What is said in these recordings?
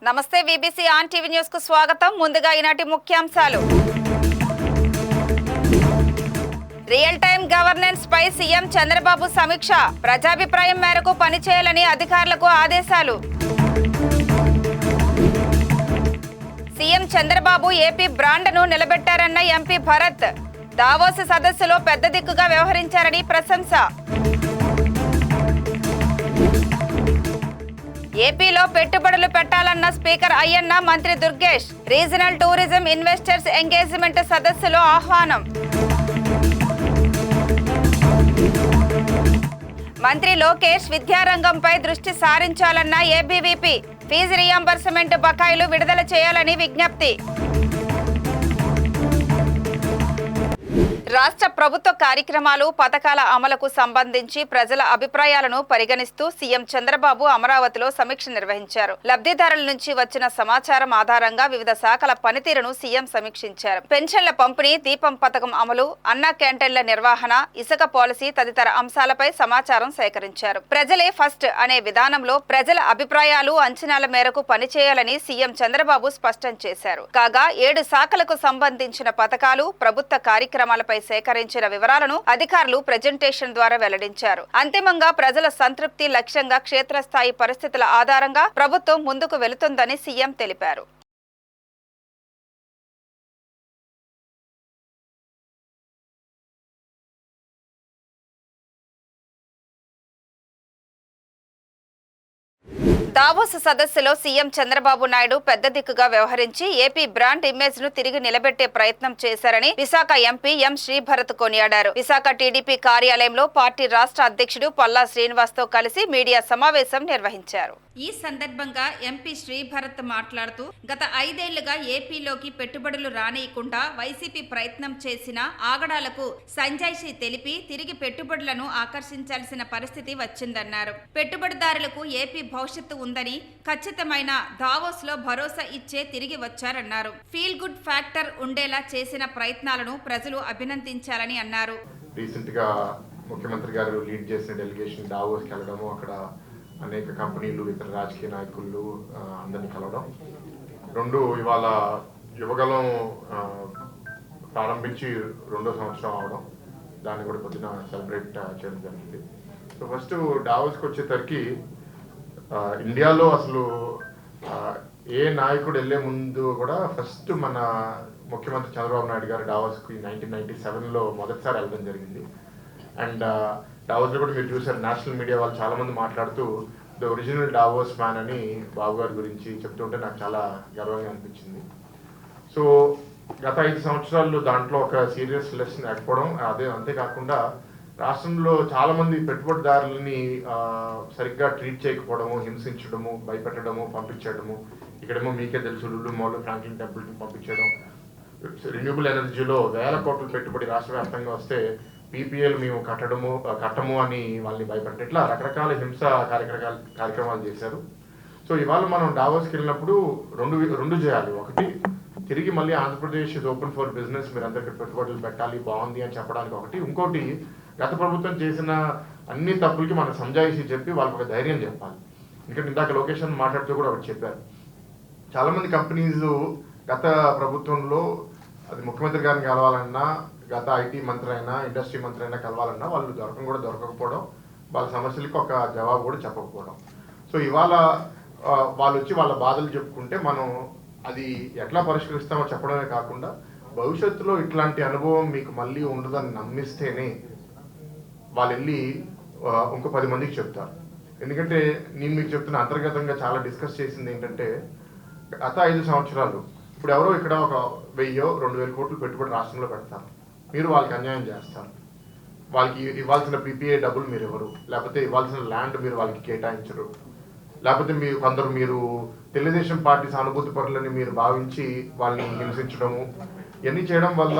నమస్తే VBC on TV news కు స్వాగతం. ముందుగా ఈనాటి ముఖ్యాంశాలు. రియల్ టైం గవర్నెన్స్ పై సీఎం చంద్రబాబు సమీక్ష. ప్రజాభిప్రాయం మేరకు పనిచేయాలని అధికారులకు ఆదేశాలు. సీఎం చంద్రబాబు ఏపీ బ్రాండ్ను నిలబెట్టారన్న ఎంపీ భరత్. దావోస్ సదస్సులో పెద్ద దిక్కుగా వ్యవహరించారని ప్రశంస. ఏపీలో పెట్టుబడులు పెట్టాలన్న స్పీకర్ అయ్యన్న, మంత్రి Durgesh. Regional tourism investors engagement సదస్సులో ఆహ్వానం. మంత్రి లోకేష్ విద్యారంగంపై దృష్టి సారించాలన్న ఏబీవీపీ. ఫీజు రియంబర్స్మెంట్ బకాయిలు విడుదల చేయాలని విజ్ఞప్తి. రాష్ట్ర ప్రభుత్వ కార్యక్రమాలు, పథకాల అమలుకు సంబంధించి ప్రజల అభిప్రాయాలను పరిగణిస్తూ సీఎం చంద్రబాబు అమరావతిలో సమీక్ష నిర్వహించారు. లబ్ధిదారుల నుంచి వచ్చిన సమాచారం ఆధారంగా వివిధ శాఖల పనితీరును సీఎం సమీక్షించారు. పెన్షన్ల పంపిణీ, దీపం పథకం అమలు, అన్నా క్యాంటీన్ల నిర్వహణ, ఇసుక పాలసీ తదితర అంశాలపై సమాచారం సేకరించారు. ప్రజలే ఫస్ట్ అనే విధానంలో ప్రజల అభిప్రాయాలు, అంచనాల మేరకు పనిచేయాలని సీఎం చంద్రబాబు స్పష్టం చేశారు. కాగా 7 శాఖలకు సంబంధించిన పథకాలు, ప్రభుత్వ కార్యక్రమాలపై సేకరించిన వివరాలను అధికారులు ప్రెజెంటేషన్ ద్వారా వెల్లడించారు. అంతిమంగా ప్రజల సంతృప్తి లక్ష్యంగా క్షేత్రస్థాయి పరిస్థితుల ఆధారంగా ప్రభుత్వం ముందుకు వెళుతుందని సీఎం తెలిపారు. దావోస్ సదస్సులో సీఎం చంద్రబాబు నాయుడు పెద్ద దిక్కుగా వ్యవహరించి ఏపీ బ్రాండ్ ఇమేజ్ ను తిరిగి నిలబెట్టే ప్రయత్నం చేశారని విశాఖ ఎంపీ ఎం శ్రీభరత్ కొనియాడారు. విశాఖ టీడీపీ కార్యాలయంలో పార్టీ రాష్ట్ర అధ్యక్షుడు పల్లా శ్రీనివాస్ తో కలిసి మీడియా సమావేశం నిర్వహించారు. ఈ సందర్భంగా ఎంపీ శ్రీభరత్ మాట్లాడుతూ, గత 5 ఏళ్లుగా ఏపీలోకి పెట్టుబడులు రానియకుండా వైసీపీ ప్రయత్నం చేసిన ఆగడాలకు సంజాయిషీ తెలిపి తిరిగి పెట్టుబడులను ఆకర్షించాల్సిన పరిస్థితి వచ్చిందన్నారు. పెట్టుబడిదారులకు ఏపీ భవిష్యత్తు ఉందని, ఖచ్చితమైన దావోస్ లో భరోసా ఇచ్చే తిరిగి వచ్చారన్నారు. ఫీల్ గుడ్ ఫ్యాక్టర్ ఉండేలా చేసిన ప్రయత్నాలను ప్రజలు అభినందించాలని అన్నారు. రీసెంట్ గా ముఖ్యమంత్రి గారు లీడ్ చేసిన డెలిగేషన్ దావోస్కి వెళ్ళడము, అక్కడ అనేక కంపెనీలు, ఇతర రాజకీయ నాయకులు అందరినీ కలవడం. 2 ఇవాళ యువగలం ప్రారంభించి 2వ సంవత్సరం అవడం, దాన్ని కూడా పొద్దున సెలబ్రేట్ చేయడం జరిగింది. సో ఫస్ట్ డావోస్కి వచ్చేసరికి ఇండియాలో అసలు ఏ నాయకుడు వెళ్ళే ముందు కూడా ఫస్ట్ మన ముఖ్యమంత్రి చంద్రబాబు నాయుడు గారు డావోస్కి 1997లో మొదటిసారి వెళ్ళడం జరిగింది. అండ్ డావోస్లో కూడా మీరు చూసారు, నేషనల్ మీడియా వాళ్ళు చాలామంది మాట్లాడుతూ ద ఒరిజినల్ డావోస్ మ్యాన్ అని బాబు గారి గురించి చెప్తుంటే నాకు చాలా గర్వంగా అనిపించింది. సో గత 5 సంవత్సరాల్లో దాంట్లో ఒక సీరియస్ లెసన్ లేకపోవడం, అంతేకాకుండా రాష్ట్రంలో చాలామంది పెట్టుబడిదారులని సరిగ్గా ట్రీట్ చేయకపోవడము, హింసించడము, భయపెట్టడము, పంపించడము. ఇక్కడేమో మీకే తెలుసు, లులు మాల్, ఫ్రాంక్లిన్ టెంపుల్కి పంపించడం. రెన్యూబుల్ ఎనర్జీలో 1000 కోట్ల పెట్టుబడి రాష్ట్ర వ్యాప్తంగా వస్తే పీపీఎల్ మేము కట్టము అని వాళ్ళని భయపెట్ట, ఇట్లా రకరకాల హింస కార్యక్రమాలు చేశారు. సో ఇవాళ మనం డావోస్కి వెళ్ళినప్పుడు రెండు చేయాలి. ఒకటి, తిరిగి మళ్ళీ Andhra Pradesh is open for business, మీరు అందరికీ పెట్టుబడులు పెట్టాలి, బాగుంది అని చెప్పడానికి ఒకటి. ఇంకోటి, గత ప్రభుత్వం చేసిన అన్ని తప్పులకి మనం సంజాయిషి చెప్పి వాళ్ళకి ఒక ధైర్యం చెప్పాలి. ఎందుకంటే ఇందాక లొకేషన్ మాట్లాడుతూ కూడా ఒకటి చెప్పారు, చాలామంది కంపెనీస్ గత ప్రభుత్వంలో అది ముఖ్యమంత్రి గారిని కలవాలన్నా, గత ఐటీ మంత్రి అయినా, ఇండస్ట్రీ మంత్రి అయినా కలవాలన్నా వాళ్ళు దొరకకపోవడం, వాళ్ళ సమస్యలకు ఒక జవాబు కూడా చెప్పకపోవడం. సో ఇవాళ వాళ్ళు వచ్చి వాళ్ళ బాధలు చెప్పుకుంటే మనం అది ఎట్లా పరిష్కరిస్తామో చెప్పడమే కాకుండా భవిష్యత్తులో ఇట్లాంటి అనుభవం మీకు మళ్ళీ ఉండదని నమ్మిస్తేనే వాళ్ళు వెళ్ళి ఇంకో 10 మందికి చెప్తారు. ఎందుకంటే నేను మీకు చెప్తున్న అంతర్గతంగా చాలా డిస్కస్ చేసింది ఏంటంటే, గత 5 సంవత్సరాలు ఇప్పుడు ఎవరో ఇక్కడ ఒక 1000-2000 కోట్లు పెట్టుబడి రాష్ట్రంలో పెడతారు, మీరు వాళ్ళకి అన్యాయం చేస్తారు. వాళ్ళకి ఇవ్వాల్సిన పీపీఏ డబ్బులు మీరు ఇవ్వరు, లేకపోతే ఇవ్వాల్సిన ల్యాండ్ మీరు వాళ్ళకి కేటాయించరు, లేకపోతే మీరు తెలుగుదేశం పార్టీ సానుభూతి పరులని మీరు భావించి వాళ్ళని హింసించడము, ఇవన్నీ చేయడం వల్ల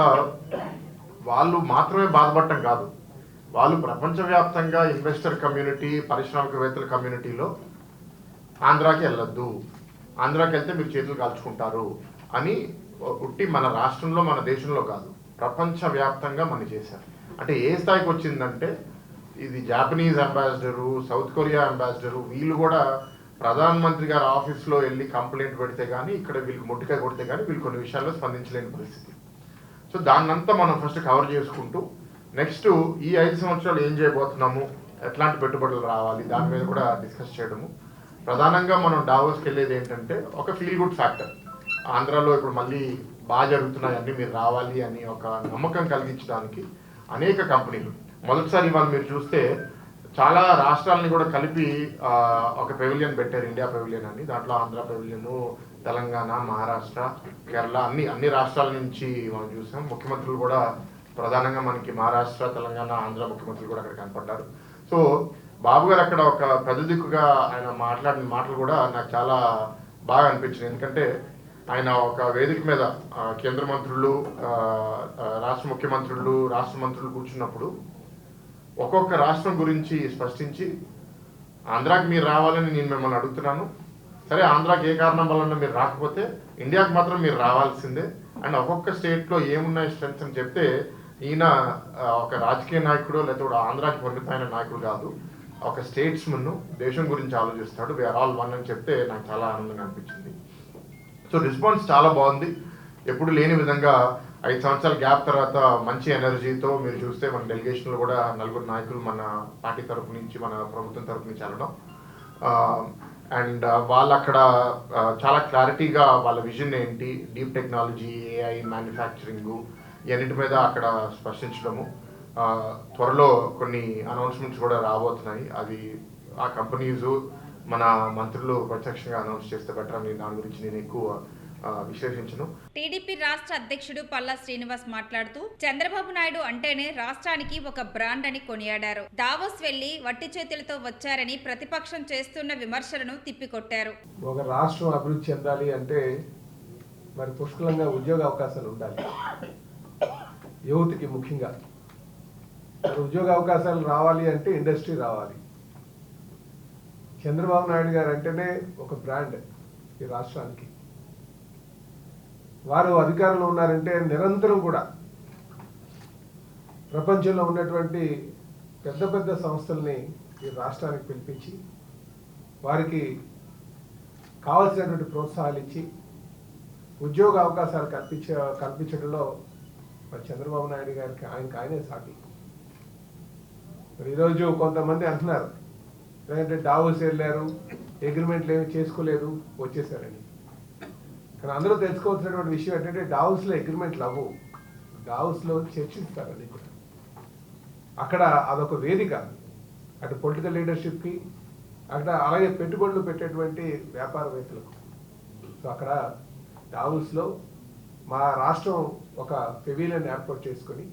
వాళ్ళు మాత్రమే బాధపడటం కాదు, వాళ్ళు ప్రపంచవ్యాప్తంగా ఇన్వెస్టర్ కమ్యూనిటీ, పారిశ్రామికవేత్తల కమ్యూనిటీలో ఆంధ్రాకి వెళ్ళొద్దు, ఆంధ్రాకి వెళ్తే మీరు చేతులు కాల్చుకుంటారు అని ఉట్టి మన రాష్ట్రంలో, మన దేశంలో కాదు, ప్రపంచవ్యాప్తంగా మనం చేశారు. అంటే ఏ స్థాయికి వచ్చిందంటే, ఇది Japanese ambassador, south Korea ambassador, వీళ్ళు కూడా ప్రధానమంత్రి గారి ఆఫీస్లో వెళ్ళి కంప్లైంట్ పెడితే కానీ ఇక్కడ వీళ్ళకి ముట్టికాయ కొడితే కానీ వీళ్ళు కొన్ని విషయాల్లో స్పందించలేని పరిస్థితి. సో దాన్నంతా మనం ఫస్ట్ కవర్ చేసుకుంటూ నెక్స్ట్ ఈ 5 సంవత్సరాలు ఏం చేయబోతున్నాము, ఎట్లాంటి పెట్టుబడులు రావాలి, దాని మీద కూడా డిస్కస్ చేయడము. ప్రధానంగా మనం డావోస్కి వెళ్ళేది ఏంటంటే ఒక ఫీల్ గుడ్ ఫ్యాక్టర్. ఆంధ్రాలో ఇప్పుడు మళ్ళీ బాగా జరుగుతున్నాయి అన్నీ, మీరు రావాలి అని ఒక నమ్మకం కలిగించడానికి అనేక కంపెనీలు. మొదటిసారి ఇవాళ మీరు చూస్తే చాలా రాష్ట్రాలని కూడా కలిపి ఒక పెవిలియన్ పెట్టారు, ఇండియా పెవిలియన్ అని. దాంట్లో ఆంధ్ర పెవిలియన్, తెలంగాణ, మహారాష్ట్ర, కేరళ అన్ని రాష్ట్రాల నుంచి మనం చూసాం. ముఖ్యమంత్రులు కూడా ప్రధానంగా మనకి మహారాష్ట్ర, తెలంగాణ, ఆంధ్ర ముఖ్యమంత్రులు కూడా అక్కడ కనపడ్డారు. సో బాబు గారు అక్కడ ఒక ప్రతిదిక్కుగా ఆయన మాట్లాడిన మాటలు కూడా నాకు చాలా బాగా అనిపించింది. ఎందుకంటే ఆయన ఒక వేదిక మీద కేంద్ర మంత్రులు, రాష్ట్ర ముఖ్యమంత్రులు, రాష్ట్ర మంత్రులు కూర్చున్నప్పుడు ఒక్కొక్క రాష్ట్రం గురించి స్పష్టించి ఆంధ్రాకి మీరు రావాలని నేను మిమ్మల్ని అడుగుతున్నాను, సరే ఆంధ్రాకి ఏ కారణం వలన మీరు రాకపోతే ఇండియాకి మాత్రం మీరు రావాల్సిందే, అండ్ ఒక్కొక్క స్టేట్లో ఏమున్నాయి స్ట్రెంగ్స్ అని చెప్తే ఈయన ఒక రాజకీయ నాయకుడు లేకపోతే ఆంధ్రాకి పరిమితమైన నాయకుడు కాదు, ఒక స్టేట్స్మన్, దేశం గురించి ఆలోచిస్తాడు, వీఆర్ ఆల్ వన్ అని చెప్తే నాకు చాలా ఆనందంగా అనిపించింది. సో రెస్పాన్స్ చాలా బాగుంది. ఎప్పుడు లేని విధంగా 5 సంవత్సరాల గ్యాప్ తర్వాత మంచి ఎనర్జీతో మీరు చూస్తే మన డెలిగేషన్లో కూడా 4 నాయకులు మన పార్టీ తరఫు నుంచి, మన ప్రభుత్వం తరఫు నుంచి వెళ్ళడం, అండ్ వాళ్ళు అక్కడ చాలా క్లారిటీగా వాళ్ళ విజన్ ఏంటి, డీప్ టెక్నాలజీ, ఏఐ, మ్యానుఫ్యాక్చరింగ్ ఇవన్నిటి మీద అక్కడ స్పష్టించడము. త్వరలో కొన్ని అనౌన్స్మెంట్స్ కూడా రాబోతున్నాయి. అది ఆ కంపెనీస్ మన మంత్రులు ప్రత్యక్షంగా అనౌన్స్ చేస్తే బెటర్ అని దాని గురించి నేను ఎక్కువ విశ్లేషించను. టీడీపీ రాష్ట్ర అధ్యక్షుడు పల్లా శ్రీనివాస్ మాట్లాడుతూ చంద్రబాబు నాయుడు అంటేనే రాష్ట్రానికి ఒక బ్రాండ్ అని కొనియాడారు. దావోస్ వెళ్లి వట్టి చేతులతో వచ్చారని ప్రతిపక్షం చేస్తున్న విమర్శలను తిప్పికొట్టారు. ఒక రాష్ట్రం అభివృద్ధి చెందాలి అంటే మరి పుష్కలంగా ఉద్యోగ అవకాశాలు ఉండాలి, యువతకి ముఖ్యంగా. ఉద్యోగ అవకాశాలు రావాలి అంటే ఇండస్ట్రీ రావాలి. చంద్రబాబు నాయుడు గారు అంటేనే ఒక బ్రాండ్ ఈ రాష్ట్రానికి. వారు అధికారంలో ఉన్నారంటే నిరంతరం కూడా ప్రపంచంలో ఉన్నటువంటి పెద్ద పెద్ద సంస్థల్ని ఈ రాష్ట్రానికి పిలిపించి వారికి కావాల్సినటువంటి ప్రోత్సాహాలు ఇచ్చి ఉద్యోగ అవకాశాలు కల్పించడంలో మరి చంద్రబాబు నాయుడు గారికి ఆయనే సాటి. మరి ఈరోజు కొంతమంది అంటున్నారు లేదంటే డావోస్ వెళ్ళారు, అగ్రిమెంట్లు ఏమి చేసుకోలేదు, వచ్చేసారని. కానీ అందరూ తెలుసుకోవాల్సినటువంటి విషయం ఏంటంటే డావోస్లో అగ్రిమెంట్లు అవ్వవు, డావోస్లో చర్చిస్తారని కూడా. అక్కడ అదొక వేదిక, అటు పొలిటికల్ లీడర్షిప్కి, అక్కడ అలాగే పెట్టుబడులు పెట్టేటువంటి వ్యాపారవేత్తలకు. సో అక్కడ డావోస్లో మా రాష్ట్రం ఒక పెవిలియన్ ఏర్పాటు చేసుకొని,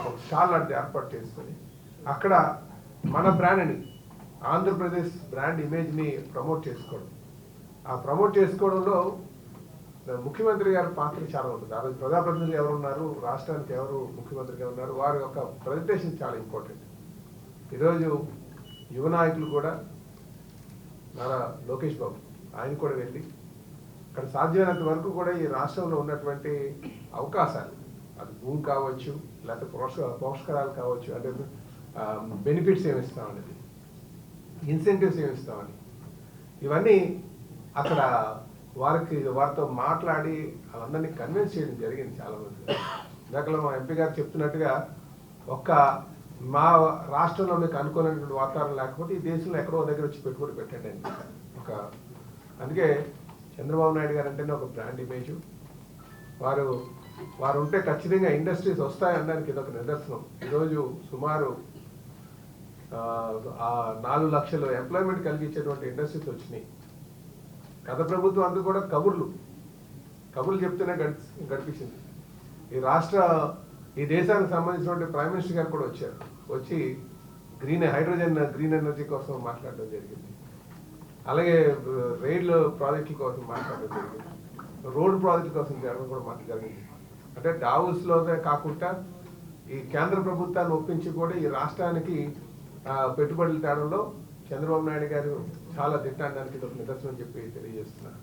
ఒక స్టాల్ లాంటిది ఏర్పాటు చేసుకొని అక్కడ మన బ్రాండ్ని, ఆంధ్రప్రదేశ్ బ్రాండ్ ఇమేజ్ని ప్రమోట్ చేసుకోవడం. ఆ ప్రమోట్ చేసుకోవడంలో ముఖ్యమంత్రి గారి పాత్ర చాలా ఉంటుంది. ఆ రోజు ప్రజాప్రతినిధులు ఎవరు ఉన్నారు, రాష్ట్రానికి ఎవరు ముఖ్యమంత్రిగా ఉన్నారు, వారి యొక్క ప్రజెంటేషన్ చాలా ఇంపార్టెంట్. ఈరోజు యువ నాయకులు కూడా, నారా లోకేష్ బాబు ఆయన కూడా వెళ్ళి అక్కడ సాధ్యమైనంత వరకు కూడా ఈ రాష్ట్రంలో ఉన్నటువంటి అవకాశాలు, అది భూమి కావచ్చు, లేకపోతే పోషకాలు కావచ్చు, అంటే బెనిఫిట్స్ ఏమిస్తామనేది, ఇన్సెంటివ్స్ ఏమిస్తామని, ఇవన్నీ అక్కడ వారితో మాట్లాడి వాళ్ళందరినీ కన్విన్స్ చేయడం జరిగింది చాలామంది. ఇందాక మా ఎంపీ గారు చెప్తున్నట్టుగా మా రాష్ట్రంలో మీకు అనుకూలమైనటువంటి వాతావరణం లేకపోతే ఈ దేశంలో ఎక్కడో దగ్గర వచ్చి పెట్టుబడి పెట్టండి అని. అందుకే చంద్రబాబు నాయుడు గారు అంటేనే ఒక బ్రాండ్ ఇమేజ్. వారు ఉంటే ఖచ్చితంగా ఇండస్ట్రీస్ వస్తాయనడానికి ఇదొక నిదర్శనం. ఈరోజు సుమారు 4 లక్షల ఎంప్లాయ్మెంట్ కలిగించేటువంటి ఇండస్ట్రీస్ వచ్చినాయి. గత ప్రభుత్వం అంతా కూడా కబుర్లు చెప్తూనే గడిపించింది. ఈ దేశానికి సంబంధించినటువంటి ప్రైమ్ మినిస్టర్ గారు కూడా వచ్చారు, వచ్చి గ్రీన్ ఎనర్జీ కోసం మాట్లాడడం జరిగింది. అలాగే రైలు ప్రాజెక్టుల కోసం మాట్లాడడం జరిగింది, రోడ్ ప్రాజెక్టుల కోసం జరగడం కూడా జరిగింది. అంటే డావోస్లోనే కాకుండా ఈ కేంద్ర ప్రభుత్వాన్ని ఒప్పించి కూడా ఈ రాష్ట్రానికి పెట్టుబడులు తేడంలో చంద్రబాబు నాయుడు గారు చాలా దిట్టడానికి ఒక నిదర్శనం చెప్పి తెలియజేస్తున్నారు.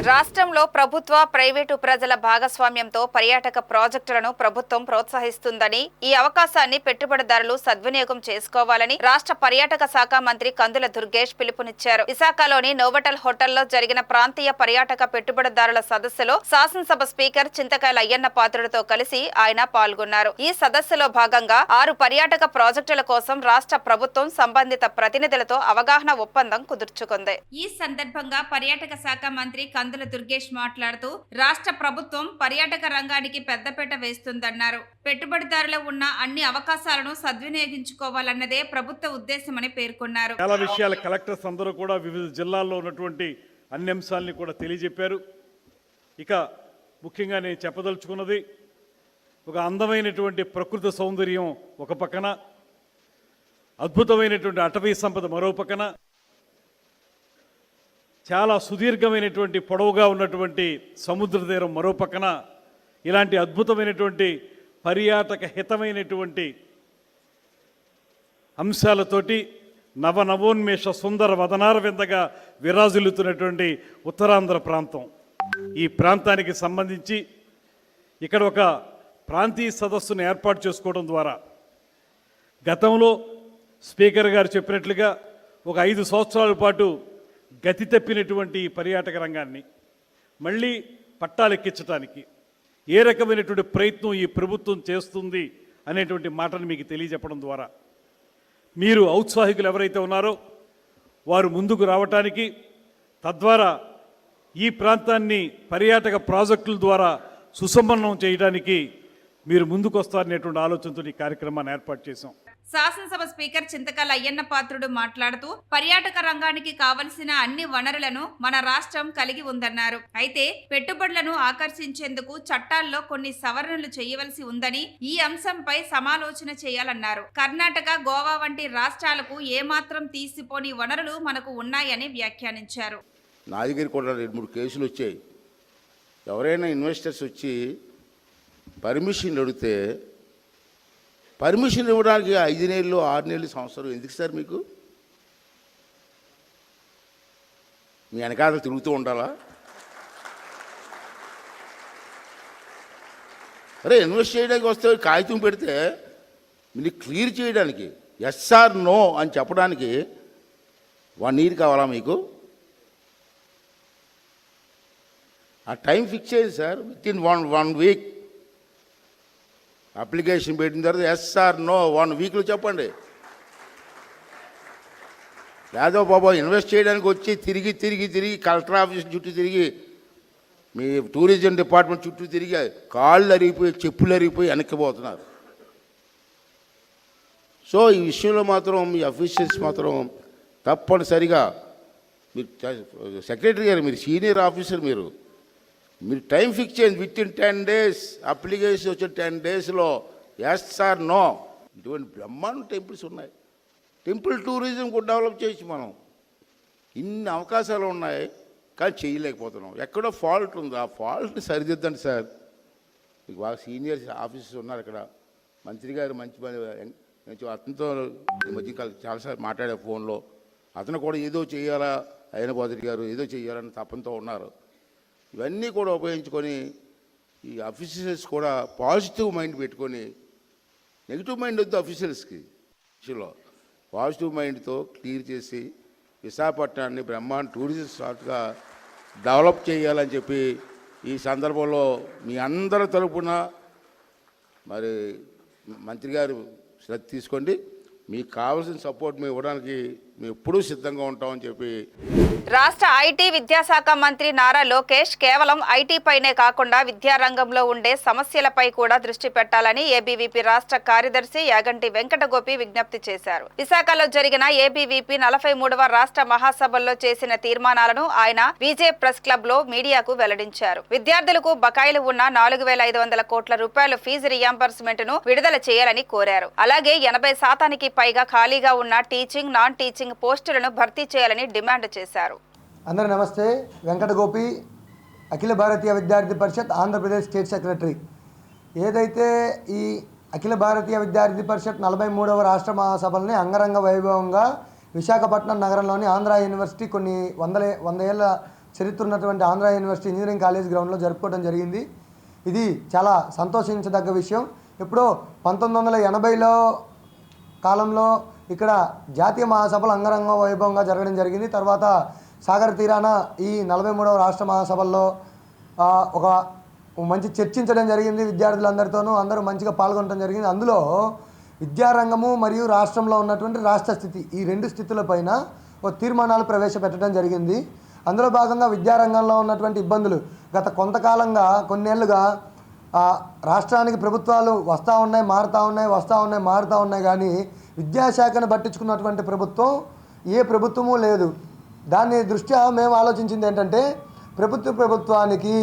రాష్ట్రంలో ప్రభుత్వ, ప్రైవేటు ప్రజల భాగస్వామ్యంతో పర్యాటక ప్రాజెక్టులను ప్రభుత్వం ప్రోత్సహిస్తుందని, ఈ అవకాశాన్ని పెట్టుబడిదారులు సద్వినియోగం చేసుకోవాలని రాష్ట్ర పర్యాటక శాఖ మంత్రి కందుల దుర్గేష్ పిలుపునిచ్చారు. విశాఖలోని నోవోటల్ హోటల్లో జరిగిన ప్రాంతీయ పర్యాటక పెట్టుబడిదారుల సదస్సులో శాసనసభ స్పీకర్ చింతకాయల అయ్యన్న పాత్రుడితో కలిసి ఆయన పాల్గొన్నారు. ఈ సదస్సులో భాగంగా 6 పర్యాటక ప్రాజెక్టుల కోసం రాష్ట్ర ప్రభుత్వం సంబంధిత ప్రతినిధులతో అవగాహన ఒప్పందం కుదుర్చుకుంది. ఈ సందర్భంగా పర్యాటక శాఖ మంత్రి కందుల దుర్గేష్ మాట్లాడుతూ రాష్ట్ర ప్రభుత్వం పర్యాటక రంగానికి పెద్దపీట వేస్తుందన్నారు. పెట్టుబడిదారులు ఉన్న అన్ని అవకాశాలను సద్వినియోగించుకోవాలన్నదే ప్రభుత్వ ఉద్దేశమని పేర్కొన్నారు. చాలా విషయాలు కలెక్టర్స్ అందరూ కూడా వివిధ జిల్లాల్లో ఉన్నటువంటి అన్ని అంశాలని కూడా తెలియజెప్పారు. ఇక ముఖ్యంగా నేను చెప్పదలుచుకున్నది, ఒక అందమైనటువంటి ప్రకృతి సౌందర్యం ఒక పక్కన, అద్భుతమైనటువంటి అటవీ సంపద మరో పక్కన, చాలా సుదీర్ఘమైనటువంటి పొడవుగా ఉన్నటువంటి సముద్ర తీరం మరో పక్కన, ఇలాంటి అద్భుతమైనటువంటి పర్యాటక హితమైనటువంటి అంశాలతోటి నవనవోన్మేష సుందర వదనార విందగా విరాజిల్లుతున్నటువంటి ఉత్తరాంధ్ర ప్రాంతం. ఈ ప్రాంతానికి సంబంధించి ఇక్కడ ఒక ప్రాంతీయ సదస్సును ఏర్పాటు చేసుకోవడం ద్వారా గతంలో స్పీకర్ గారు చెప్పినట్లుగా ఒక 5 సంవత్సరాల పాటు గతి తప్పినటువంటి ఈ పర్యాటక రంగాన్ని మళ్ళీ పట్టాలెక్కించడానికి ఏ రకమైనటువంటి ప్రయత్నం ఈ ప్రభుత్వం చేస్తుంది అనేటువంటి మాటను మీకు తెలియజెప్పడం ద్వారా మీరు ఔత్సాహికులు ఎవరైతే ఉన్నారో వారు ముందుకు రావటానికి, తద్వారా ఈ ప్రాంతాన్ని పర్యాటక ప్రాజెక్టుల ద్వారా సుసంపన్నం చేయడానికి మీరు ముందుకు వస్తారనేటువంటి ఆలోచనతో ఈ కార్యక్రమాన్ని ఏర్పాటు చేశాం. శాసనసభ స్పీకర్ చింతకాయల అయ్యన్న పాత్రుడు మాట్లాడుతూ పర్యాటక రంగానికి కావలసిన అన్ని వనరులను మన రాష్ట్రం కలిగి ఉందన్నారు. అయితే పెట్టుబడులను ఆకర్షించేందుకు చట్టాల్లో కొన్ని సవరణలు చేయవలసి ఉందని, ఈ అంశంపై సమాలోచన చేయాలన్నారు. కర్ణాటక, గోవా వంటి రాష్ట్రాలకు ఏమాత్రం తీసిపోని వనరులు మనకు ఉన్నాయని వ్యాఖ్యానించారు. నా దగ్గర కూడా 2-3 కేసులు వచ్చాయి. ఎవరైనా ఇన్వెస్టర్స్ వచ్చి పర్మిషన్ అడిగితే పర్మిషన్ ఇవ్వడానికి 5 నెలలు, 6 నెలలు, సంవత్సరం ఎందుకు సార్ మీకు? మీ వెనకాల తిరుగుతూ ఉండాలా? అరే ఇన్వెస్ట్ చేయడానికి వస్తే కాగితం పెడితే మీరు క్లియర్ చేయడానికి ఎస్ ఆర్ నో అని చెప్పడానికి 1 ఇయర్ కావాలా మీకు? ఆ టైం ఫిక్స్ చేయండి sir. With in one week application పెట్టిన తర్వాత ఎస్ ఆర్ నో 1 వీక్లో చెప్పండి. లేదో బాబా ఇన్వెస్ట్ చేయడానికి వచ్చి తిరిగి తిరిగి తిరిగి కలెక్టర్ ఆఫీస్ చుట్టూ తిరిగి, మీ టూరిజం డిపార్ట్మెంట్ చుట్టూ తిరిగి కాళ్ళు అరిగిపోయి, చెప్పులు అరిగిపోయి వెనక్కిపోతున్నారు. సో ఈ విషయంలో మాత్రం మీ అఫీషియల్స్ మాత్రం తప్పనిసరిగా, మీరు సెక్రటరీ గారు, మీరు సీనియర్ ఆఫీసర్, మీరు టైం ఫిక్స్ చేయండి. విత్ ఇన్ 10 days అప్లికేషన్ వచ్చే 10 daysలో ఎస్ ఆర్ నో. ఇటువంటి బ్రహ్మాండ టెంపుల్స్ ఉన్నాయి. టెంపుల్ టూరిజం కూడా డెవలప్ చేయొచ్చు మనం. ఇన్ని అవకాశాలు ఉన్నాయి కానీ చేయలేకపోతున్నాం. ఎక్కడో ఫాల్ట్ ఉంది. ఆ ఫాల్ట్ని సరిదిద్దండి సార్. మీకు బాగా సీనియర్ ఆఫీసర్స్ ఉన్నారు ఇక్కడ. మంత్రి గారు మంచి అతనితో ఈ మధ్యకాలం చాలాసార్లు మాట్లాడే ఫోన్లో. అతను కూడా ఏదో చేయాలా, అయ్యనపాత్రి గారు ఏదో చేయాలని తపంతో ఉన్నారు. ఇవన్నీ కూడా ఉపయోగించుకొని ఈ అఫీషియల్స్ కూడా పాజిటివ్ మైండ్ పెట్టుకొని, నెగిటివ్ మైండ్ వద్దు అఫీషియల్స్కి. విషయంలో పాజిటివ్ మైండ్తో క్లియర్ చేసి విశాఖపట్నాన్ని బ్రహ్మాండ టూరిజం స్టార్ట్గా డెవలప్ చేయాలని చెప్పి ఈ సందర్భంలో మీ అందరి తరపున మరి మంత్రి గారు శ్రద్ధ తీసుకోండి. మీకు కావాల్సిన సపోర్ట్ మేము ఇవ్వడానికి మేము ఎప్పుడూ సిద్ధంగా ఉంటామని చెప్పి. రాష్ట్ర ఐటీ విద్యాశాఖ మంత్రి నారా లోకేష్ కేవలం ఐటీ పైనే కాకుండా విద్యారంగంలో ఉండే సమస్యలపై కూడా దృష్టి పెట్టాలని ఏబీవీపీ రాష్ట్ర కార్యదర్శి యాగంటి వెంకటగోపి విజ్ఞప్తి చేశారు. విశాఖలో జరిగిన ఏబీవీపీ 43వ రాష్ట్ర మహాసభల్లో చేసిన తీర్మానాలను ఆయన విజే ప్రెస్ క్లబ్ లో మీడియాకు వెల్లడించారు. విద్యార్థులకు బకాయిలు ఉన్న 4,500 కోట్ల రూపాయల ఫీజు రియంబర్స్మెంట్ ను విడుదల చేయాలని కోరారు. అలాగే 80% పైగా ఖాళీగా ఉన్న టీచింగ్, నాన్ టీచింగ్ పోస్టులను భర్తీ చేయాలని డిమాండ్ చేశారు. అందరూ నమస్తే. వెంకటగోపి, అఖిల భారతీయ విద్యార్థి పరిషత్ ఆంధ్రప్రదేశ్ స్టేట్ సెక్రటరీ. ఏదైతే ఈ అఖిల భారతీయ విద్యార్థి పరిషత్ 43వ రాష్ట్ర మహాసభల్ని అంగరంగ వైభవంగా విశాఖపట్నం నగరంలోని ఆంధ్ర యూనివర్సిటీ కొన్ని వంద ఏళ్ల చరిత్ర ఉన్నటువంటి ఆంధ్ర యూనివర్సిటీ ఇంజనీరింగ్ కాలేజ్ గ్రౌండ్లో జరుపుకోవడం జరిగింది. ఇది చాలా సంతోషించదగ్గ విషయం. ఎప్పుడో 1980లో కాలంలో ఇక్కడ జాతీయ మహాసభలు అంగరంగ వైభవంగా జరగడం జరిగింది. తర్వాత సాగర్ తీరాన ఈ 43వ రాష్ట్ర మహాసభల్లో ఒక మంచి చర్చించడం జరిగింది. విద్యార్థులందరితోనూ అందరూ మంచిగా పాల్గొనడం జరిగింది. అందులో విద్యారంగము మరియు రాష్ట్రంలో ఉన్నటువంటి రాష్ట్ర స్థితి, ఈ రెండు స్థితులపైన ఒక తీర్మానాలు ప్రవేశపెట్టడం జరిగింది. అందులో భాగంగా విద్యారంగంలో ఉన్నటువంటి ఇబ్బందులు గత కొంతకాలంగా కొన్నేళ్లుగా రాష్ట్రానికి ప్రభుత్వాలు వస్తూ ఉన్నాయి, మారుతూ ఉన్నాయి కానీ విద్యాశాఖను పట్టించుకున్నటువంటి ప్రభుత్వం ఏ ప్రభుత్వమూ లేదు. దాని దృష్ట్యా మేము ఆలోచించింది ఏంటంటే ప్రభుత్వానికి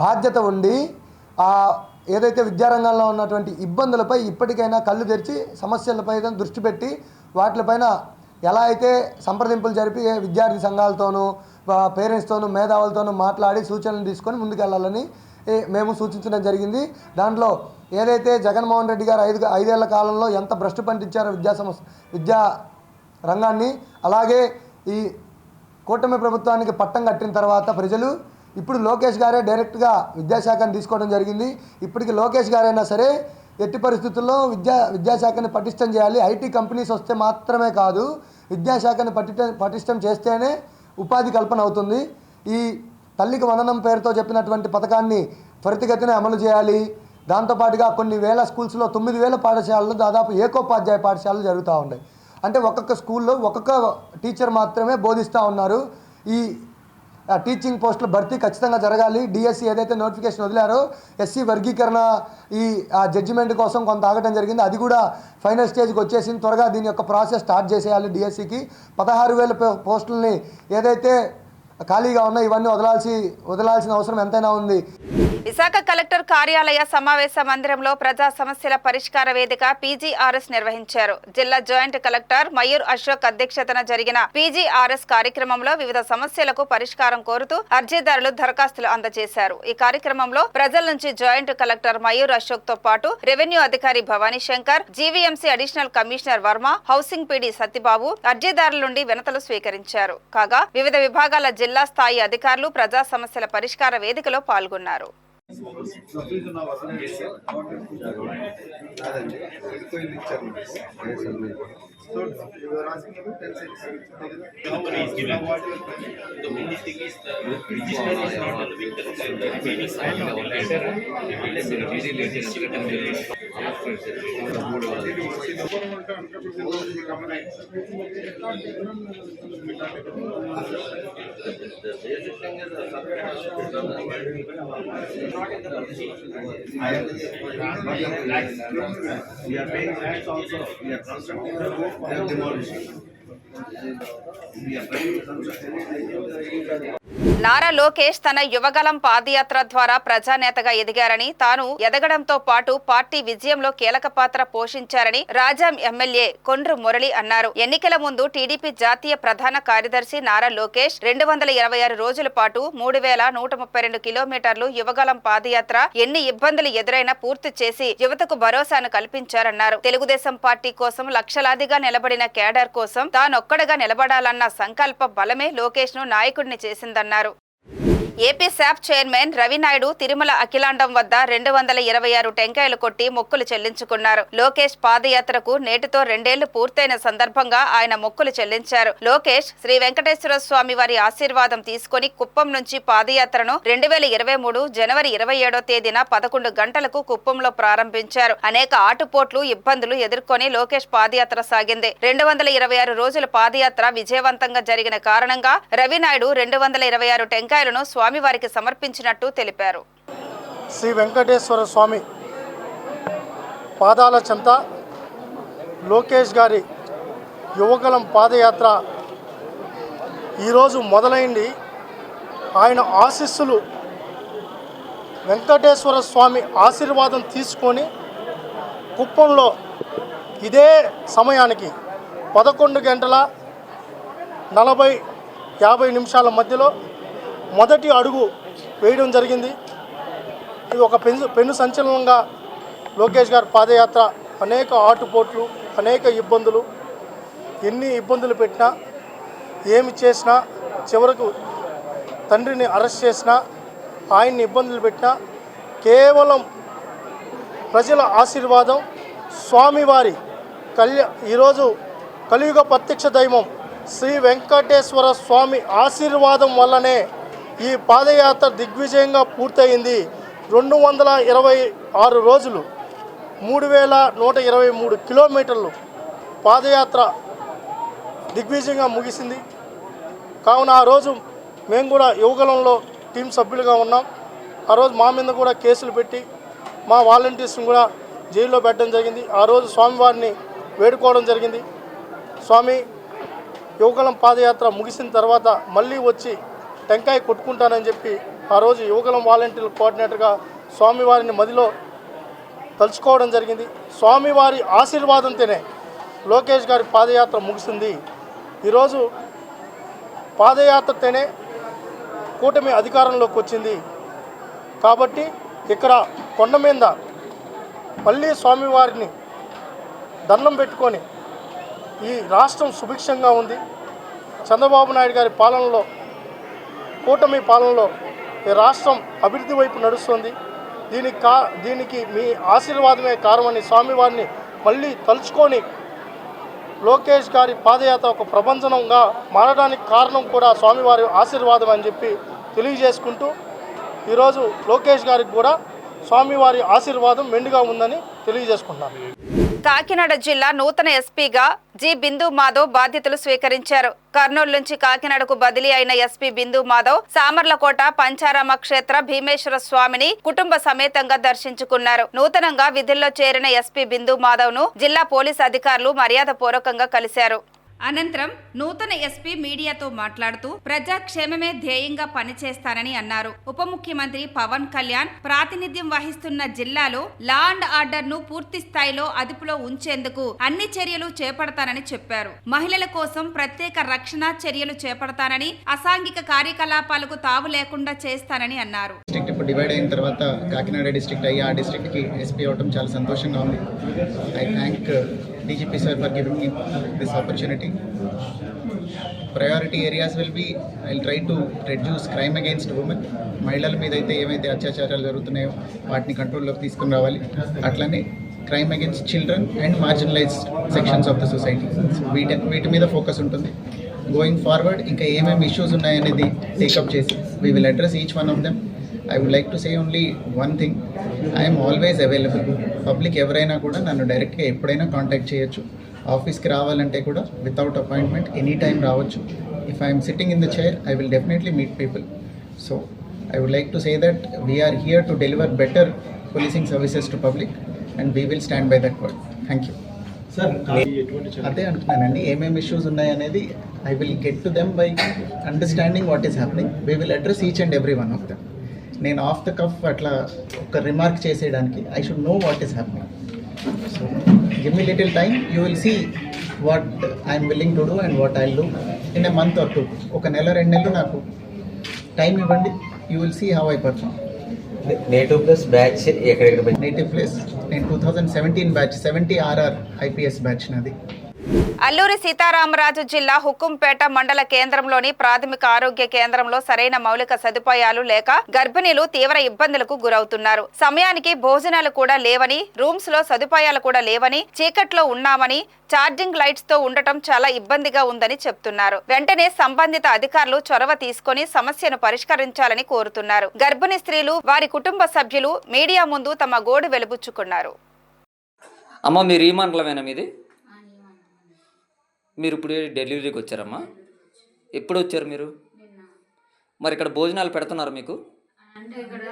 బాధ్యత ఉండి ఏదైతే విద్యారంగంలో ఉన్నటువంటి ఇబ్బందులపై ఇప్పటికైనా కళ్ళు తెరిచి సమస్యలపై దృష్టి పెట్టి వాటిపైన ఎలా అయితే సంప్రదింపులు జరిపి విద్యార్థి సంఘాలతోనూ పేరెంట్స్తోనూ మేధావులతోనూ మాట్లాడి సూచనలు తీసుకొని ముందుకెళ్లాలని మేము సూచించడం జరిగింది. దాంట్లో ఏదైతే జగన్మోహన్ రెడ్డి గారు 5 ఏళ్ల కాలంలో ఎంత భ్రష్టు పండించారో విద్యా రంగాన్ని, అలాగే ఈ కూటమి ప్రభుత్వానికి పట్టం కట్టిన తర్వాత ప్రజలు ఇప్పుడు లోకేష్ గారే డైరెక్ట్గా విద్యాశాఖను తీసుకోవడం జరిగింది. ఇప్పటికి లోకేష్ గారైనా సరే ఎట్టి పరిస్థితుల్లో విద్యాశాఖని పటిష్టం చేయాలి. ఐటీ కంపెనీస్ వస్తే మాత్రమే కాదు, విద్యాశాఖని పటిష్టం చేస్తేనే ఉపాధి కల్పన అవుతుంది. ఈ తల్లికి వందనం పేరుతో చెప్పినటువంటి పథకాన్ని త్వరితగతిన అమలు చేయాలి. దాంతోపాటుగా కొన్ని వేల స్కూల్స్లో 9,000 పాఠశాలలు దాదాపు ఏకోపాధ్యాయ పాఠశాలలు జరుగుతూ ఉన్నాయి. అంటే ఒక్కొక్క స్కూల్లో ఒక్కొక్క టీచర్ మాత్రమే బోధిస్తూ ఉన్నారు. ఈ టీచింగ్ పోస్టుల భర్తీ ఖచ్చితంగా జరగాలి. డిఎస్సి ఏదైతే నోటిఫికేషన్ వదిలారో ఎస్సీ వర్గీకరణ ఈ జడ్జిమెంట్ కోసం కొంత ఆగటం జరిగింది. అది కూడా ఫైనల్ స్టేజ్కి వచ్చేసింది. త్వరగా దీని యొక్క ప్రాసెస్ స్టార్ట్ చేసేయాలి. డిఎస్సికి 16,000 పోస్టులని ఏదైతే ఖాళీగా ఉన్నాయి ఇవన్నీ వదలాల్సిన అవసరం ఎంతైనా ఉంది. విశాఖ కలెక్టర్ కార్యాలయ సమావేశ మందిరంలో ప్రజా సమస్యల పరిష్కార వేదిక పీజీఆర్ఎస్ నిర్వహించారు. జిల్లా జాయింట్ కలెక్టర్ మయూర్ అశోక్ అధ్యక్షతన జరిగిన పీజీఆర్ఎస్ కార్యక్రమంలో వివిధ సమస్యలకు పరిష్కారం కోరుతూ అర్జీదారులు దరఖాస్తులు అందజేశారు. ఈ కార్యక్రమంలో ప్రజల నుంచి జాయింట్ కలెక్టర్ మయూర్ అశోక్ తో పాటు రెవెన్యూ అధికారి Bhavani Shankar, GVMC additional commissioner Varma, housing PD Satyababu అర్జీదారుల నుండి వినతులు స్వీకరించారు. కాగా వివిధ విభాగాల జిల్లా స్థాయి అధికారులు ప్రజా సమస్యల పరిష్కార వేదికలో పాల్గొన్నారు. We are paying tax also. We are constructing the roof. We are demolishing. Nara Lokesh తన యువగలం పాదయాత్ర ద్వారా ప్రజానేతగా ఎదిగారని, తాను ఎదగడంతో పాటు పార్టీ విజయంలో కీలక పాత్ర పోషించారని రాజాం ఎమ్మెల్యే కొండ్రు మురళి అన్నారు. ఎన్నికల ముందు టీడీపీ జాతీయ ప్రధాన కార్యదర్శి నారా లోకేష్ 226 రోజుల పాటు 3,132 కిలోమీటర్లు యువగలం పాదయాత్ర ఎన్ని ఇబ్బందులు ఎదురైనా పూర్తి చేసి యువతకు భరోసాను కల్పించారన్నారు. తెలుగుదేశం పార్టీ కోసం లక్షలాదిగా నిలబడిన కేడర్ కోసం తానొక్కడగా నిలబడాలన్న సంకల్ప బలమే లోకేష్ ను నాయకుడిని చేసిందన్నారు. AP SAAP chairman Ravi Naidu Tirumala Akhilandam వద్ద 226 టెంకాయలు కొట్టి మొక్కులు చెల్లించుకున్నారు. లోకేష్ పాదయాత్రకు నేటితో 2 ఏళ్లు పూర్తయిన సందర్భంగా ఆయన మొక్కులు చెల్లించారు. లోకేష్ శ్రీ వెంకటేశ్వర స్వామి వారి ఆశీర్వాదం తీసుకుని కుప్పం నుంచి పాదయాత్రను 2023 జనవరి 27వ తేదీన 11 గంటలకు కుప్పంలో ప్రారంభించారు. అనేక ఆటుపోట్లు, ఇబ్బందులు ఎదుర్కొని లోకేష్ పాదయాత్ర సాగింది. 226 రోజుల పాదయాత్ర విజయవంతంగా జరిగిన కారణంగా రవినాయుడు 226 టెంకాయలను స్వామివారికి సమర్పించినట్టు తెలిపారు. శ్రీ వెంకటేశ్వర స్వామి పాదాల చెంత లోకేష్ గారి యువగలం పాదయాత్ర ఈరోజు మొదలైంది. ఆయన ఆశీస్సులు వెంకటేశ్వర స్వామి ఆశీర్వాదం తీసుకొని కుప్పంలో ఇదే సమయానికి 11 గంటల 40-50 నిమిషాల మధ్యలో మొదటి అడుగు వేయడం జరిగింది. ఇది ఒక పెను సంచలనంగా లోకేష్ గారి పాదయాత్ర అనేక ఆటుపోట్లు, అనేక ఇబ్బందులు, ఎన్ని ఇబ్బందులు పెట్టినా ఏమి చేసినా చివరకు తండ్రిని అరెస్ట్ చేసినా, ఆయన్ని ఇబ్బందులు పెట్టినా కేవలం ప్రజల ఆశీర్వాదం, స్వామివారి ఈరోజు కలియుగ ప్రత్యక్ష దైవం శ్రీ వెంకటేశ్వర స్వామి ఆశీర్వాదం వల్లనే ఈ పాదయాత్ర దిగ్విజయంగా పూర్తయింది. 226 రోజులు 3123 కిలోమీటర్లు పాదయాత్ర దిగ్విజయంగా ముగిసింది. కావున ఆ రోజు మేము కూడా యువగలంలో టీం సభ్యులుగా ఉన్నాం. ఆ రోజు మా మీద కూడా కేసులు పెట్టి మా వాలంటీర్స్ని కూడా జైల్లో పెట్టడం జరిగింది. ఆ రోజు స్వామివారిని వేడుకోవడం జరిగింది. స్వామి, యువగలం పాదయాత్ర ముగిసిన తర్వాత మళ్ళీ వచ్చి టెంకాయ కొట్టుకుంటానని చెప్పి ఆ రోజు యువగలం వాలంటీర్ల కోఆర్డినేటర్గా స్వామివారిని మదిలో తలుచుకోవడం జరిగింది. స్వామివారి ఆశీర్వాదంతోనే లోకేష్ గారి పాదయాత్ర ముగిసింది. ఈరోజు పాదయాత్రతోనే కూటమి అధికారంలోకి వచ్చింది. కాబట్టి ఇక్కడ కొండ మీద మళ్ళీ స్వామివారిని దండం పెట్టుకొని ఈ రాష్ట్రం సుభిక్షంగా ఉంది. చంద్రబాబు నాయుడు గారి పాలనలో, కూటమి పాలనలో ఈ రాష్ట్రం అభివృద్ధి వైపు నడుస్తుంది. దీనికి మీ ఆశీర్వాదమే కారణమని స్వామివారిని మళ్ళీ తలుచుకొని లోకేష్ గారి పాదయాత్ర ఒక ప్రభంజనంగా మారడానికి కారణం కూడా స్వామివారి ఆశీర్వాదం అని చెప్పి తెలియజేసుకుంటూ ఈరోజు లోకేష్ గారికి కూడా స్వామివారి ఆశీర్వాదం మెండుగా ఉందని తెలియజేసుకుంటున్నాను. కాకినాడ జిల్లా నూతన ఎస్పీగా జి బిందు మాధవ్ బాధ్యతలు స్వీకరించారు. కర్నూలు నుంచి కాకినాడకు బదిలీ అయిన ఎస్పీ బిందు మాధవ్ సామర్లకోట పంచారామ క్షేత్ర భీమేశ్వర స్వామిని కుటుంబ సమేతంగా దర్శించుకున్నారు. నూతనంగా విధుల్లో చేరిన ఎస్పీ బిందు మాధవ్ ను జిల్లా పోలీసు అధికారులు మర్యాదపూర్వకంగా కలిశారు. అనంతరం నూతన ఎస్పీ మీడియాతో మాట్లాడుతూ ప్రజాక్షేమమే ధ్యేయంగా పనిచేస్తానని అన్నారు. ఉప ముఖ్యమంత్రి పవన్ కళ్యాణ్ ప్రాతినిధ్యం వహిస్తున్న జిల్లాలో లా అండ్ ఆర్డర్ ను పూర్తి స్థాయిలో అదుపులో ఉంచేందుకు అన్ని చర్యలు చేపడతానని చెప్పారు. మహిళల కోసం ప్రత్యేక రక్షణ చర్యలు చేపడతానని, అసాంఘిక కార్యకలాపాలకు తావు లేకుండా చేస్తానని అన్నారు. ఇప్పుడు డివైడ్ అయిన తర్వాత కాకినాడ డిస్ట్రిక్ట్ అయ్యి ఆ డిస్ట్రిక్ట్ కి ఎస్పీ అవడం చాలా సంతోషంగా ఉంది. I thank DGP sir for giving me this opportunity. Priority areas will be, I'll try to reduce crime against women. మహిళల మీద అయితే ఏమైతే అత్యాచారాలు జరుగుతున్నాయో వాటిని కంట్రోల్లోకి తీసుకుని రావాలి. అట్లనే crime against children and marginalised sections of the society, వీటి మీద ఫోకస్ ఉంటుంది. గోయింగ్ ఫార్వర్డ్ ఇంకా ఏమేమి ఇష్యూస్ ఉన్నాయనేది టేకప్ చేసి we will address each one of them. I would like to say only one thing. I am always available. Public ఎవరైనా కూడా నన్ను డైరెక్ట్గా ఎప్పుడైనా కాంటాక్ట్ చేయొచ్చు. ఆఫీస్కి రావాలంటే కూడా వితౌట్ అపాయింట్మెంట్ ఎనీ టైం రావచ్చు. If I'm sitting in the chair I will definitely meet people. So I would like to say that we're here to deliver better policing services to public and we will stand by that word. Thank you. అదే అంటున్నానండి, ఏమేమి issues ఉన్నాయనేది I will get to them by understanding what is happening. We will address each and every one of them. నేను of the cuff అట్లా ఒక remark చేసేయడానికి I should know what is happening. So give me little time, you will see what I'm willing to do and what I will do in a month or 2. ఒక నెల 2 నెలలు నాకు టైం ఇవ్వండి, you will see how I perform. Native plus batch ఎక్కడెక్కడ? Native plus నేను 2017 batch 70 RR IPS batch నాది. అల్లూరి సీతారామరాజు జిల్లా హుకుంపేట మండల కేంద్రంలోని ప్రాథమిక ఆరోగ్య కేంద్రంలో సరైన మౌలిక సదుపాయాలు లేక గర్భిణీలు తీవ్ర ఇబ్బందులకు గురవుతున్నారు. సమయానికి భోజనాలు కూడా లేవని, రూమ్స్ లో సదుపాయాలు కూడా లేవని, చీకట్లో ఉన్నామని, ఛార్జింగ్ లైట్స్ తో ఉండటం చాలా ఇబ్బందిగా ఉందని చెప్తున్నారు. వెంటనే సంబంధిత అధికారులు చొరవ తీసుకొని సమస్యను పరిష్కరించాలని కోరుతున్నారు. గర్భిణీ స్త్రీలు, వారి కుటుంబ సభ్యులు మీడియా ముందు తమ గోడు వెలుబుచ్చుకున్నారు. అమ్మ, మీరు ఈ మండలమేనా మీది? మీరు ఇప్పుడు డెలివరీకి వచ్చారమ్మా? ఎప్పుడు వచ్చారు మీరు? మరి ఇక్కడ భోజనాలు పెడుతున్నారు మీకు? అంటే ఇక్కడ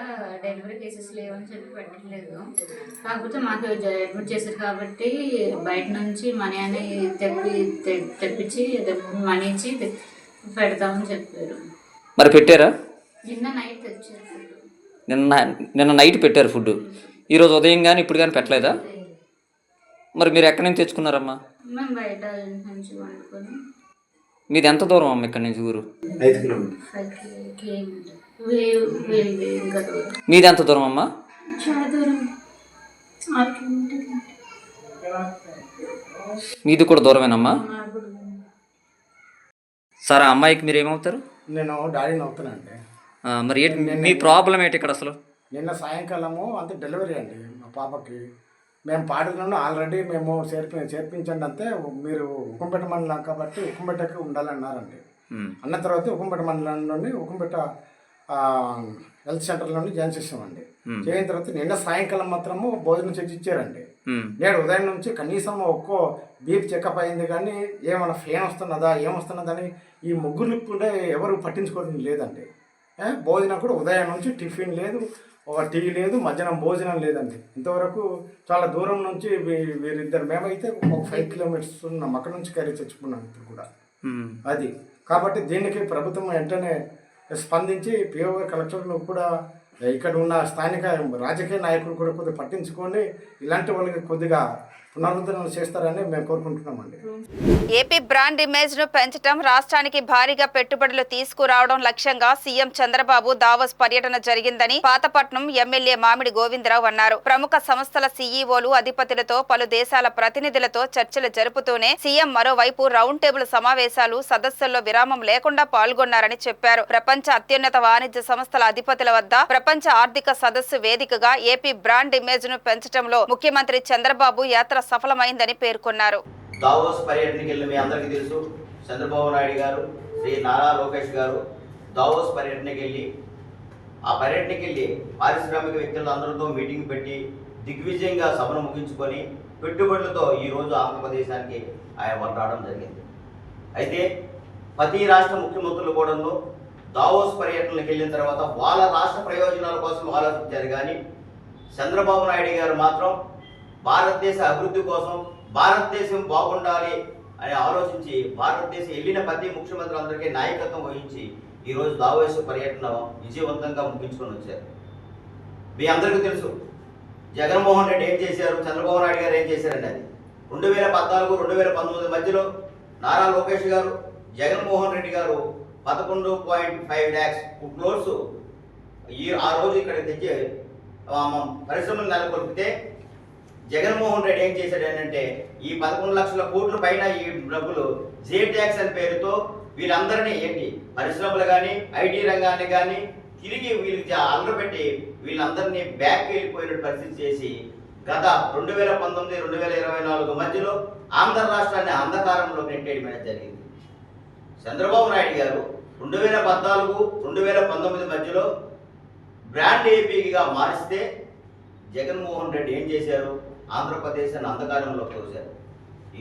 డెలివరీ కేసెస్ లేవని చెప్పి పెట్టట్లేదు. కాకపోతే మాకు అడ్మిట్ చేశారు కాబట్టి బయట నుంచి మనీ అని తెప్పించి మనీ ఇచ్చి పెడతామని చెప్పారు. మరి పెట్టారా? నిన్న నైట్ తెచ్చారు ఫుడ్. నిన్న నైట్ పెట్టారు ఫుడ్. ఈరోజు ఉదయం కానీ ఇప్పుడు కానీ పెట్టలేదా? మరి మీరు ఎక్కడి నుంచి తెచ్చుకున్నారమ్మా? మేము బయట నుంచి వండుకొని. మీది ఎంత దూరం అమ్మ ఇక్కడి నుంచి ఊరు? 5 కిలోమీటర్లు. ఇంకా దూరం. మీది ఎంత దూరం అమ్మా? చాలా దూరం, 6 కిలోమీటర్లు. మీది కూడా దూరమేనమ్మా? సరే, అమ్మాయికి మీరు ఏమవుతారు? నేను డాడీని అవుతానండి. మరి ఏంటి మీ ప్రాబ్లం ఏంటి ఇక్కడ అసలు? నిన్న సాయంకాలము అంతే డెలివరీ అండి మా పాపకి. మేము పాటలను ఆల్రెడీ మేము చేర్పించండి అంతే, మీరు ఉక్కంపేట మండలం కాబట్టి ఉక్కంపేటకి ఉండాలన్నారండి. అన్న తర్వాత ఉక్కంపేట మండలంలోని ఉక్కంపేట హెల్త్ సెంటర్లోని జాయిన్ చేసామండి. చేయిన తర్వాత నిన్న సాయంకాలం మాత్రము భోజనం చేసి ఇచ్చారండి. నేడు ఉదయం నుంచి కనీసం ఒక్కో బీపీ చెకప్ అయింది కానీ ఏమైనా ఫెయిన్ వస్తున్నదా ఏమొస్తున్నదని ఈ ముగ్గురు కూడా ఎవరు పట్టించుకోవడం లేదండి. భోజనం కూడా ఉదయం నుంచి టిఫిన్ లేదు, ఒక టీ లేదు, మధ్యాహ్నం భోజనం లేదండి. ఇంతవరకు చాలా దూరం నుంచి వీరిద్దరు, మేమైతే ఒక 5 కిలోమీటర్స్ ఉన్నాం అక్కడ నుంచి క్యారీ తెచ్చుకున్నాం ఇప్పుడు కూడా. అది కాబట్టి దీనికి ప్రభుత్వం వెంటనే స్పందించి పిఓ కలెక్టర్లు కూడా ఇక్కడ ఉన్న స్థానిక రాజకీయ నాయకులు కూడా కొద్దిగా పట్టించుకొని ఇలాంటి వాళ్ళకి కొద్దిగా పునరుద్ధరణ చేస్తారని మేము కోరుకుంటున్నామండి. ఏపీ బ్రాండ్ ఇమేజ్ ను పెంచడం, రాష్ట్రానికి భారీగా పెట్టుబడులు తీసుకురావడం లక్ష్యంగా సీఎం చంద్రబాబు దావోస్ పర్యటన జరిగిందని పాతపట్నం ఎమ్మెల్యే మామిడి గోవిందరావు అన్నారు. ప్రముఖ సంస్థల సీఈఓలు, అధిపతులతో, పలు దేశాల ప్రతినిధులతో చర్చలు జరుపుతూనే సీఎం మరోవైపు రౌండ్ టేబుల్ సమావేశాలు, సదస్సుల్లో విరామం లేకుండా పాల్గొన్నారని చెప్పారు. ప్రపంచ అత్యున్నత వాణిజ్య సంస్థల అధిపతుల వద్ద ప్రపంచ ఆర్థిక సదస్సు వేదికగా ఏపీ బ్రాండ్ ఇమేజ్ ను పెంచడంలో ముఖ్యమంత్రి చంద్రబాబు యాత్ర సఫలమైందని పేర్కొన్నారు. దావోస్ పర్యటనకి వెళ్ళి మీ అందరికీ తెలుసు, చంద్రబాబు నాయుడు గారు, శ్రీ నారా లోకేష్ గారు దావోస్ పర్యటనకి వెళ్ళి పారిశ్రామిక వ్యక్తులు అందరితో మీటింగ్ పెట్టి దిగ్విజయంగా సభను ముగించుకొని పెట్టుబడులతో ఈరోజు ఆంధ్రప్రదేశానికి ఆయన రావడం జరిగింది. అయితే ప్రతి రాష్ట్ర ముఖ్యమంత్రులు కూడాను దావోస్ పర్యటనకి వెళ్ళిన తర్వాత వాళ్ళ రాష్ట్ర ప్రయోజనాల కోసం ఆలోచించారు. కానీ చంద్రబాబు నాయుడు గారు మాత్రం భారతదేశ అభివృద్ధి కోసం, భారతదేశం బాగుండాలి అని ఆలోచించి భారతదేశం వెళ్ళిన ప్రతి ముఖ్యమంత్రి అందరికీ నాయకత్వం వహించి ఈరోజు దావోస్ పర్యటన విజయవంతంగా ముగించుకొని వచ్చారు. మీ అందరికీ తెలుసు జగన్మోహన్ రెడ్డి ఏం చేశారు, చంద్రబాబు నాయుడు గారు ఏం చేశారండి. అది 2014-2019 మధ్యలో నారా లోకేష్ గారు, జగన్మోహన్ రెడ్డి గారు 11.5 lakhs క్రోర్స్ ఆ రోజు ఇక్కడ తెచ్చి పరిశ్రమలు నెలకొల్పితే జగన్మోహన్ రెడ్డి ఏం చేశాడు అంటే ఈ 11 లక్షల కోట్ల పైన ఈ డబ్బులు జే ట్యాక్స్ అనే పేరుతో వీళ్ళందరినీ ఏంటి పరిశ్రమలు కానీ ఐటీ రంగాన్ని కానీ తిరిగి వీళ్ళకి అల్లబెట్టి వీళ్ళందరినీ బ్యాక్ వెళ్ళిపోయిన పరిస్థితి చేసి గత 2019-2024 మధ్యలో ఆంధ్ర రాష్ట్రాన్ని అంధకారంలో నెట్టేయడం జరిగింది. చంద్రబాబు నాయుడు గారు 2014-2019 మధ్యలో బ్రాండ్ ఏపీగా మారిస్తే జగన్మోహన్ రెడ్డి ఏం చేశారు, ఆంధ్రప్రదేశ్ని అంధకారంలో తోశారు.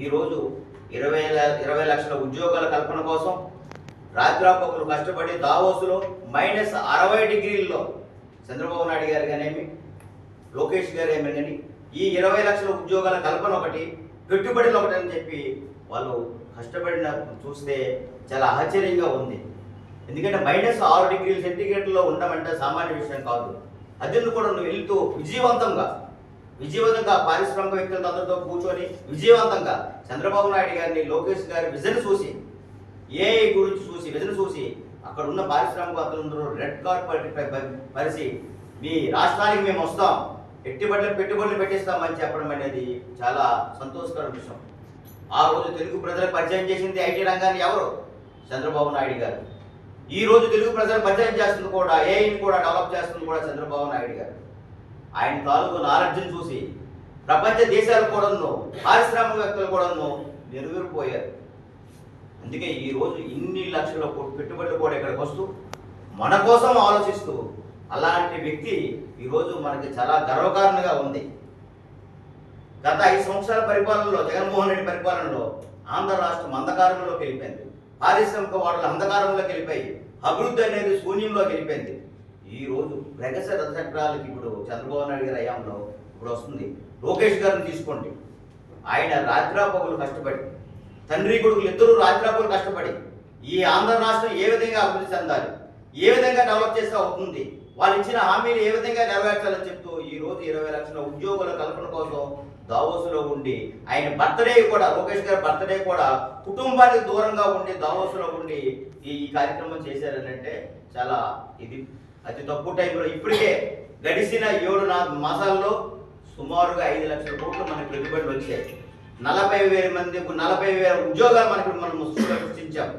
ఈరోజు 20 లక్షల ఉద్యోగాల కల్పన కోసం రాత్రాపకులు కష్టపడి దావోసులో -60 డిగ్రీల్లో చంద్రబాబు నాయుడు గారు కానేమి, లోకేష్ గారు ఏమి కానీ ఈ 20 లక్షల ఉద్యోగాల కల్పన ఒకటి, పెట్టుబడులు ఒకటి అని చెప్పి వాళ్ళు కష్టపడిన చూస్తే చాలా ఆశ్చర్యంగా ఉంది. ఎందుకంటే -6 డిగ్రీల సెంటీగ్రేడ్లో ఉండమంటే సామాన్య విషయం కాదు. అదెందుకు కూడా నువ్వు వెళ్తూ విజయవంతంగా పారిశ్రామిక వ్యక్తులతో అందరితో కూర్చొని విజయవంతంగా చంద్రబాబు నాయుడు గారిని, లోకేష్ గారి విజన్ చూసి, ఏఐ గురించి చూసి విజన్ చూసి అక్కడ ఉన్న పారిశ్రామికవేత్తలందరూ రెడ్ కార్పెట్ పరిచి మీ రాష్ట్రానికి మేము వస్తాం, పెట్టుబడులు పెట్టిస్తామని చెప్పడం అనేది చాలా సంతోషకర విషయం. ఆ రోజు తెలుగు ప్రజలకు పరిచయం చేసింది ఐటీ రంగాన్ని ఎవరు? చంద్రబాబు నాయుడు గారు. ఈ రోజు తెలుగు ప్రజలు పరిచయం చేస్తుంది కూడా, ఏఐని కూడా డెవలప్ చేస్తుంది కూడా చంద్రబాబు నాయుడు గారు. ఆయన తాలూకు నాలెడ్జ్ని చూసి ప్రపంచ దేశాలు కూడాను, పారిశ్రామికవేత్తలు కూడాను నెరవేరిపోయారు. అందుకే ఈరోజు ఇన్ని లక్షల పెట్టుబడులు కూడా ఇక్కడికి వస్తూ మన కోసం ఆలోచిస్తూ అలాంటి వ్యక్తి ఈరోజు మనకి చాలా గర్వకారణంగా ఉంది. గత 5 సంవత్సరాల పరిపాలనలో, జగన్మోహన్ రెడ్డి పరిపాలనలో ఆంధ్ర రాష్ట్రం అంధకారంలోకి వెళ్ళిపోయింది, పారిశ్రామిక వాడల అంధకారంలోకి వెళ్ళిపోయి అభివృద్ధి అనేది శూన్యంలోకి వెళ్ళిపోయింది. ఈరోజు ప్రగతి రథచక్రాలకి ఇప్పుడు చంద్రబాబు నాయుడు గారి హయాంలో ఇప్పుడు వస్తుంది. లోకేష్ గారిని తీసుకోండి, ఆయన రాత్రాపగులు కష్టపడి, తండ్రి కొడుకులు ఇద్దరు రాత్రాపగులు కష్టపడి ఈ ఆంధ్ర రాష్ట్రం ఏ విధంగా అభివృద్ధి చెందాలి, ఏ విధంగా డెవలప్ చేస్తే అవుతుంది, వాళ్ళు ఇచ్చిన హామీలు ఏ విధంగా నెరవేర్చాలని చెప్తూ ఈరోజు 20 లక్షల ఉద్యోగుల కల్పన కోసం దావోసులో ఉండి, ఆయన బర్త్డే కూడా, లోకేష్ గారి బర్త్డే కూడా కుటుంబానికి దూరంగా ఉండి దావోసులో ఉండి ఈ కార్యక్రమం చేశారనంటే చాలా ఇది అతి తక్కువ టైంలో ఇప్పటికే గడిచిన 7 మాసాల్లో సుమారుగా 5 లక్షల కోట్లు మనకి పెట్టుబడులు వచ్చాయి. 40,000 ఉద్యోగాలు మనం సృష్టించాం.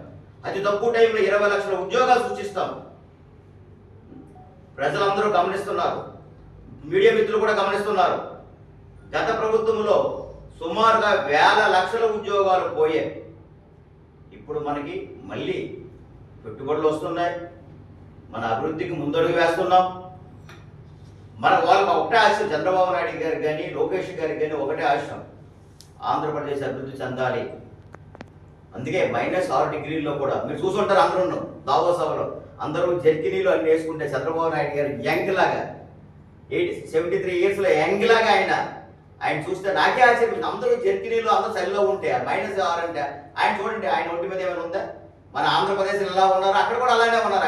అతి తక్కువ టైంలో 20 లక్షల ఉద్యోగాలు సృష్టిస్తాం. ప్రజలందరూ గమనిస్తున్నారు, మీడియా మిత్రులు కూడా గమనిస్తున్నారు. గత ప్రభుత్వంలో సుమారుగా 1,000 లక్షల ఉద్యోగాలు పోయాయి. ఇప్పుడు మనకి మళ్ళీ పెట్టుబడులు వస్తున్నాయి, మన అభివృద్ధికి ముందడుగు వేస్తున్నాం. వాళ్ళకి ఒకటే ఆశయం, చంద్రబాబు నాయుడు గారికి కానీ లోకేష్ గారికి కానీ ఒకటే ఆశయం, ఆంధ్రప్రదేశ్ అభివృద్ధి చెందాలి. అందుకే -6 డిగ్రీల్లో కూడా మీరు చూసుంటారు, అందరూ దావో సభలో అందరూ జర్కినీలు అన్ని వేసుకుంటే చంద్రబాబు నాయుడు గారు యంగ్ లాగా 73 ఇయర్స్లో యంగ్ లాగా ఆయన చూస్తే నాకే ఆశ్చర్యం. అందరూ జర్కినీలు అందరూ చలిలో ఉంటే -6 అంటే ఆయన చూడండి, ఆయన ఒంటి మీద ఏమైనా ఉందా? మన ఆంధ్రప్రదేశ్లో ఎలా ఉన్నారు, అక్కడ కూడా అలానే ఉన్నారు.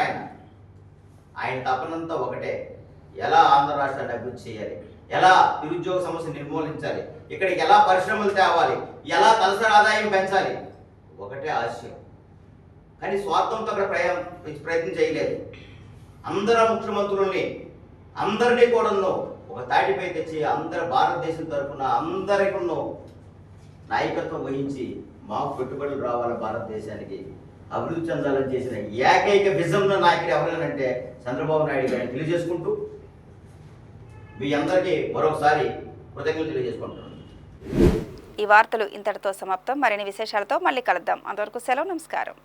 ఆయన తపనంతా ఒకటే, ఎలా ఆంధ్ర రాష్ట్రాన్ని అభివృద్ధి చేయాలి, ఎలా నిరుద్యోగ సమస్య నిర్మూలించాలి, ఇక్కడికి ఎలా పరిశ్రమలు తేవాలి, ఎలా తలసరి ఆదాయం పెంచాలి, ఒకటే ఆశయం. కానీ స్వార్థంతో అక్కడ ప్రయత్నం చేయలేదు. అందరూ ముఖ్యమంత్రుల్ని అందరినీ కూడా ఒక తాటిపై తెచ్చి అందరు భారతదేశం తరఫున అందరికీ నాయకత్వం వహించి మాకు పెట్టుబడులు రావాలి, భారతదేశానికి అభివృద్ధి చెందాలని చేసిన ఏకైక విజన్ నాయకుడు ఎవరైనంటే చంద్రబాబు నాయుడు గారిని తెలియజేసుకుంటూ మీ అందరికీ మరొకసారి కృతజ్ఞతలు తెలియజేసుకుంటున్నాను. ఈ వార్తలు ఇంతటితో సమాప్తం. మరిన్ని విశేషాలతో మళ్ళీ కలుద్దాం. అంతవరకు సెలవు, నమస్కారం.